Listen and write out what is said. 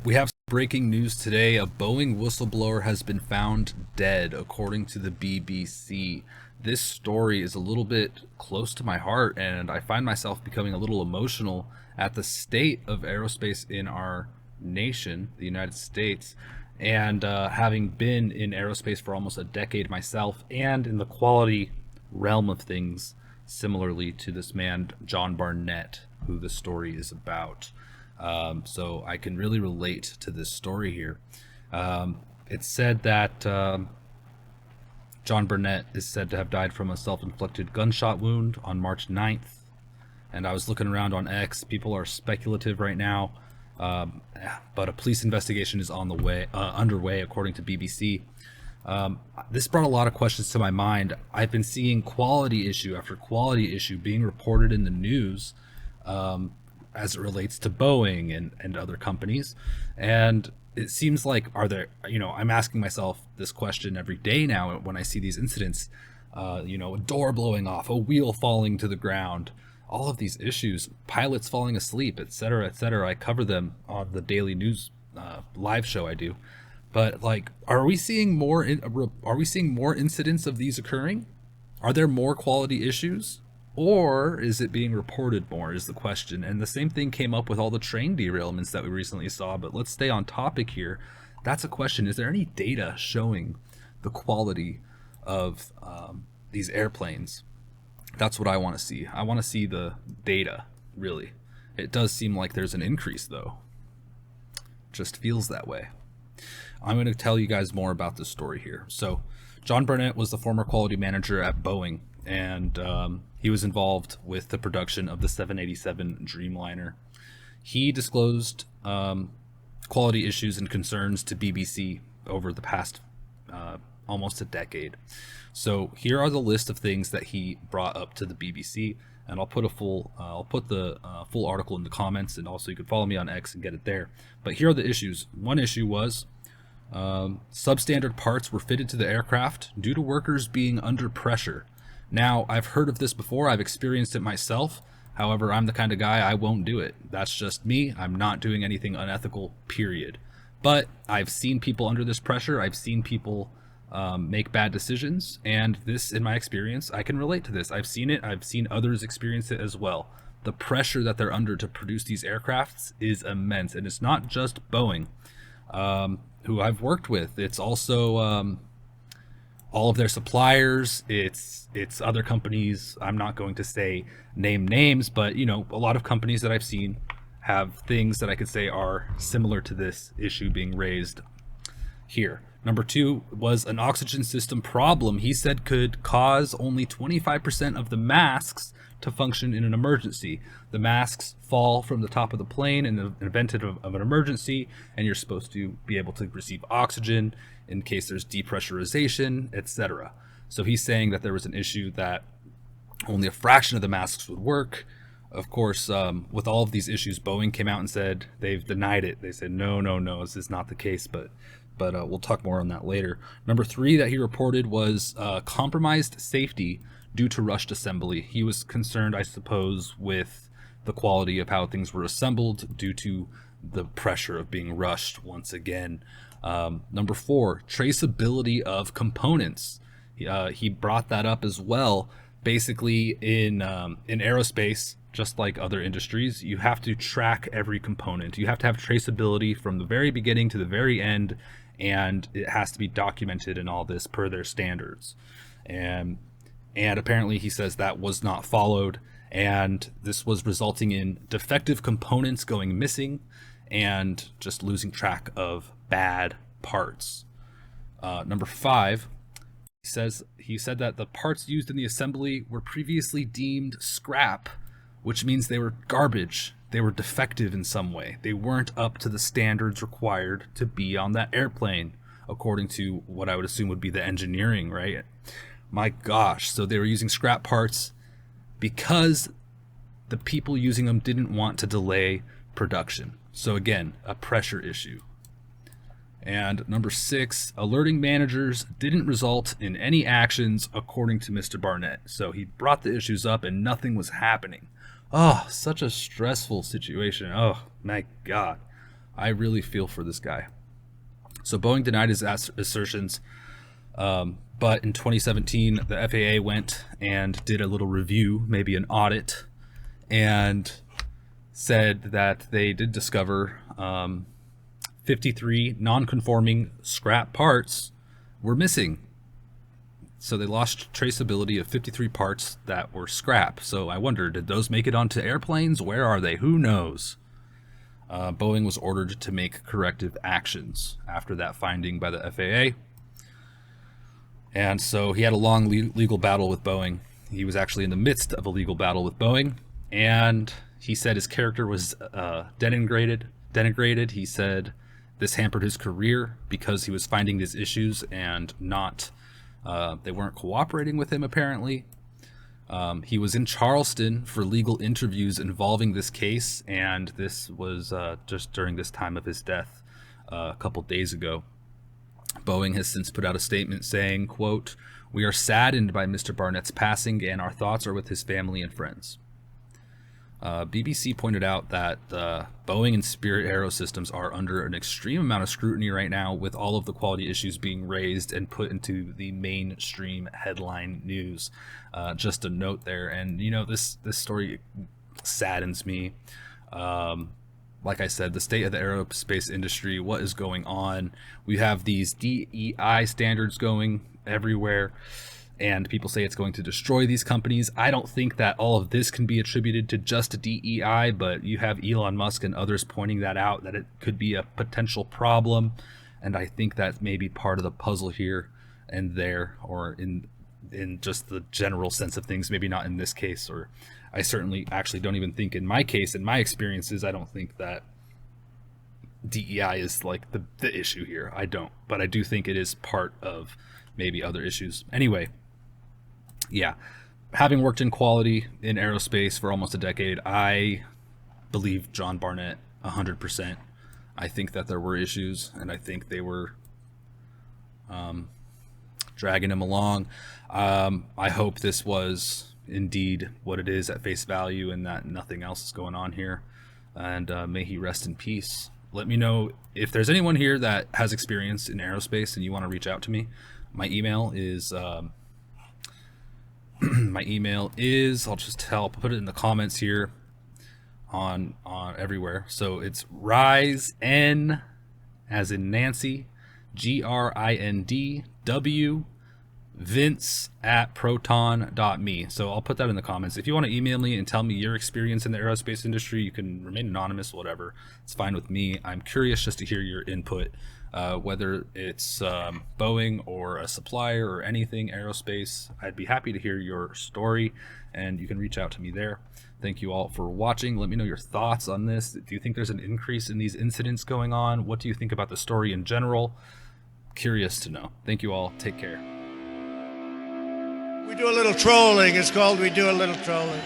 We have breaking news today. A Boeing whistleblower has been found dead, according to the BBC. This story is a little bit close to my heart, and I find myself becoming a little emotional at the state of aerospace in our nation, the United States, and having been in aerospace for almost a decade myself, and in the quality realm of things, similarly to this man, John Barnett, who the story is about. So I can really relate to this story here. It's said that John Burnett is said to have died from a self-inflicted gunshot wound on March 9th. And I was looking around on X. People are speculative right now, but a police investigation is on the way, underway, according to BBC. This brought a lot of questions to my mind. I've been seeing quality issue after quality issue being reported in the news. As it relates to Boeing and other companies. And it seems like, I'm asking myself this question every day now when I see these incidents, a door blowing off, a wheel falling to the ground, all of these issues, pilots falling asleep, et cetera, et cetera. I cover them on the daily news live show I do. But are we seeing more incidents of these occurring? Are there more quality issues? Or is it being reported more is the question. And the same thing came up with all the train derailments that we recently saw. But let's stay on topic here. That's a question. Is there any data showing the quality of these airplanes? That's what I want to see. I want to see the data, really. It does seem like there's an increase, though. Just feels that way. I'm going to tell you guys more about this story here. So, John Burnett was the former quality manager at Boeing, and he was involved with the production of the 787 Dreamliner. He disclosed quality issues and concerns to BBC over the past almost a decade. So here are the list of things that he brought up to the BBC, and I'll put the full article in the comments, and also you can follow me on X and get it there. But here are the issues. One issue was substandard parts were fitted to the aircraft due to workers being under pressure. Now, I've heard of this before. I've experienced it myself. However, I'm the kind of guy, I won't do it. That's just me. I'm not doing anything unethical, period. But I've seen people under this pressure. I've seen people make bad decisions. And this, in my experience, I can relate to this. I've seen it. I've seen others experience it as well. The pressure that they're under to produce these aircrafts is immense. And it's not just Boeing, who I've worked with. It's also all of their suppliers. It's other companies. I'm not going to say name names, but a lot of companies that I've seen have things that I could say are similar to this issue being raised here. Number two was an oxygen system problem. He said could cause only 25% of the masks to function in an emergency. The masks fall from the top of the plane in the event of an emergency, and you're supposed to be able to receive oxygen in case there's depressurization, etc. So he's saying that there was an issue that only a fraction of the masks would work. Of course, with all of these issues, Boeing came out and said they've denied it. They said, no, this is not the case, but we'll talk more on that later. Number three that he reported was compromised safety due to rushed assembly. He was concerned, I suppose, with the quality of how things were assembled due to the pressure of being rushed once again. Number four, traceability of components. He brought that up as well. Basically, in aerospace, just like other industries, you have to track every component. You have to have traceability from the very beginning to the very end, and it has to be documented in all this per their standards. And apparently he says that was not followed, and this was resulting in defective components going missing and just losing track of bad parts. Number five, he said that the parts used in the assembly were previously deemed scrap, which means they were garbage. They were defective in some way. They weren't up to the standards required to be on that airplane, according to what I would assume would be the engineering, right? My gosh. So they were using scrap parts because the people using them didn't want to delay production. So again, a pressure issue. And number six, alerting managers didn't result in any actions, according to Mr. Barnett. So he brought the issues up and nothing was happening. Oh, such a stressful situation. Oh, my God. I really feel for this guy. So Boeing denied his assertions, but in 2017, the FAA went and did a little review, maybe an audit, and said that they did discover 53 non-conforming scrap parts were missing. So they lost traceability of 53 parts that were scrap. So I wonder, did those make it onto airplanes? Where are they? Who knows? Boeing was ordered to make corrective actions after that finding by the FAA. And so he had a long legal battle with Boeing. He was actually in the midst of a legal battle with Boeing. And he said his character was denigrated. He said this hampered his career because he was finding these issues and they weren't cooperating with him, apparently. He was in Charleston for legal interviews involving this case, and this was just during this time of his death a couple days ago. Boeing has since put out a statement saying, quote, "We are saddened by Mr. Barnett's passing, and our thoughts are with his family and friends." BBC pointed out that Boeing and Spirit Aerosystems are under an extreme amount of scrutiny right now, with all of the quality issues being raised and put into the mainstream headline news. Just a note there. And, you know, this story saddens me. Like I said, the state of the aerospace industry, what is going on? We have these DEI standards going everywhere, and people say it's going to destroy these companies. I don't think that all of this can be attributed to just DEI, but you have Elon Musk and others pointing that out, that it could be a potential problem. And I think that may be part of the puzzle here and there, or in just the general sense of things, maybe not in this case. Or I certainly actually don't even think in my case, in my experiences, I don't think that DEI is like the issue here. I don't, but I do think it is part of maybe other issues. Anyway, yeah, having worked in quality in aerospace for almost a decade, I believe John Barnett 100%. I think that there were issues, and I think they were dragging him along. I hope this was indeed what it is at face value, and that nothing else is going on here. And may he rest in peace. Let me know if there's anyone here that has experience in aerospace and you want to reach out to me. My email is I'll put it in the comments here on everywhere. So it's RiseN, as in Nancy, GRINDW, Vince@proton.me. So I'll put that in the comments. If you want to email me and tell me your experience in the aerospace industry, you can remain anonymous, whatever. It's fine with me. I'm curious just to hear your input, whether it's Boeing or a supplier or anything aerospace. I'd be happy to hear your story, and you can reach out to me there. Thank you all for watching. Let me know your thoughts on this. Do you think there's an increase in these incidents going on? What do you think about the story in general? Curious to know. Thank you all. Take care. We do a little trolling. It's called We Do a Little Trolling.